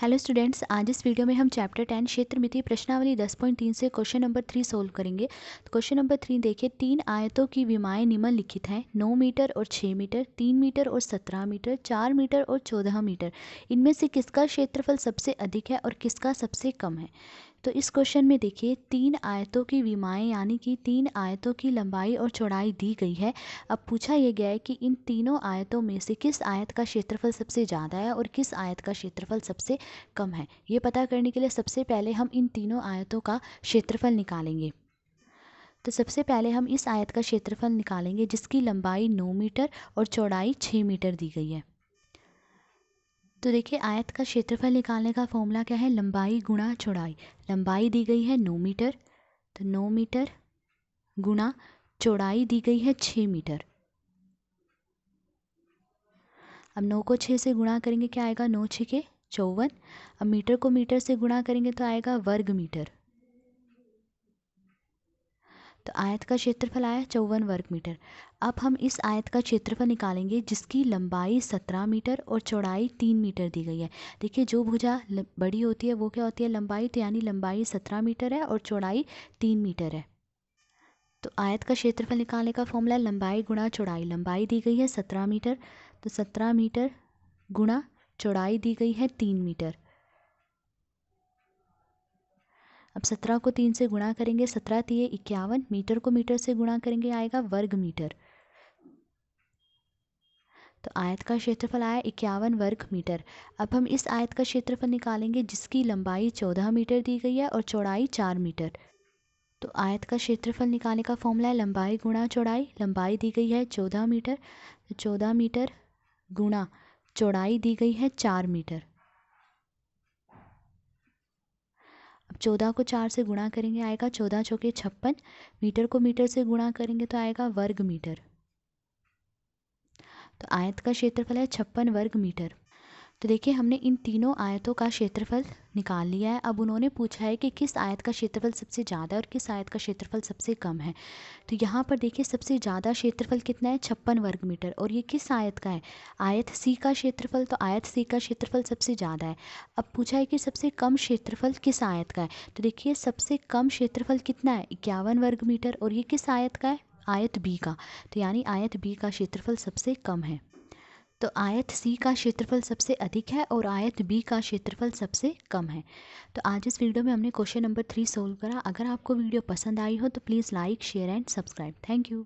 Hello students, आज इस video में हम चैप्टर 10 क्षेत्रमिति प्रश्नावली 10.3 से क्वेश्चन नंबर 3 सोल्व करेंगे। तो क्वेश्चन नंबर 3 देखिए, 3 आयतों की विमाएं निम्नलिखित हैं। 9 मीटर और 6 मीटर, 3 मीटर और 17 मीटर, 4 मीटर और 14 मीटर। इनमें से किसका क्षेत्रफल सबसे अधिक है और किसका सबसे कम है? तो इस क्वेश्चन में देखिए, 3 आयतों की विमाएं यानी कि 3 आयतों की लंबाई और चौड़ाई दी गई है। अब पूछा यह गया है कि इन तीनों आयतों में से किस आयत का क्षेत्रफल सबसे ज़्यादा है और किस आयत का क्षेत्रफल सबसे कम है। ये पता करने के लिए सबसे पहले हम इन तीनों आयतों का क्षेत्रफल निकालेंगे। तो सबसे पहले हम इस आयत का क्षेत्रफल निकालेंगे जिसकी लंबाई 9 मीटर और चौड़ाई 6 मीटर दी गई है। तो देखिए, आयत का क्षेत्रफल निकालने का फॉर्मूला क्या है? लंबाई गुणा चौड़ाई। लंबाई दी गई है 9 मीटर, तो 9 मीटर गुणा चौड़ाई दी गई है 6 मीटर। अब 9 को 6 से गुणा करेंगे, क्या आएगा? 9 छके 54। अब मीटर को मीटर से गुणा करेंगे तो आएगा वर्ग मीटर। तो आयत का क्षेत्रफल आया 54 वर्ग मीटर। अब हम इस आयत का क्षेत्रफल निकालेंगे जिसकी लंबाई 17 मीटर और चौड़ाई 3 मीटर दी गई है। देखिए, जो भुजा बड़ी होती है वो क्या होती है? लंबाई। तो यानी लंबाई 17 मीटर है और चौड़ाई 3 मीटर है। तो आयत का क्षेत्रफल निकालने का फॉर्मूला लंबाई गुणा चौड़ाई। लंबाई दी गई है 17 मीटर, तो 17 मीटर गुणा चौड़ाई दी गई है 3 मीटर। अब 17 को 3 से गुणा करेंगे, 17 तिये 51। मीटर को मीटर से गुणा करेंगे, आएगा वर्ग मीटर। तो आयत का क्षेत्रफल आया 51 वर्ग मीटर। अब हम इस आयत का क्षेत्रफल निकालेंगे जिसकी लंबाई 14 मीटर दी गई है और चौड़ाई 4 मीटर। तो आयत का क्षेत्रफल निकालने का फॉर्मूला है लंबाई गुणा चौड़ाई। लंबाई दी गई है 14 मीटर, तो 14 मीटर गुणा चौड़ाई दी गई है 4 मीटर। अब 14 को 4 से गुणा करेंगे, आएगा 14 चौके 56। मीटर को मीटर से गुणा करेंगे तो आएगा वर्ग मीटर। तो आयत का क्षेत्रफल है 56 वर्ग मीटर। तो देखिए, हमने इन तीनों आयतों का क्षेत्रफल निकाल लिया है। अब उन्होंने पूछा है कि किस आयत का क्षेत्रफल सबसे ज़्यादा है और किस आयत का क्षेत्रफल सबसे कम है। तो यहाँ पर देखिए, सबसे ज़्यादा क्षेत्रफल कितना है? 56 वर्ग मीटर। और ये किस आयत का है? आयत सी का क्षेत्रफल। तो आयत सी का क्षेत्रफल सबसे ज़्यादा है। अब पूछा है कि सबसे कम क्षेत्रफल किस आयत का है। तो देखिए, सबसे कम क्षेत्रफल कितना है? 51 वर्ग मीटर। और ये किस आयत का है? आयत बी का। तो यानी आयत बी का क्षेत्रफल सबसे कम है। तो आयत सी का क्षेत्रफल सबसे अधिक है और आयत बी का क्षेत्रफल सबसे कम है। तो आज इस वीडियो में हमने क्वेश्चन नंबर 3 सोल्व करा। अगर आपको वीडियो पसंद आई हो तो please like, share and subscribe. Thank you.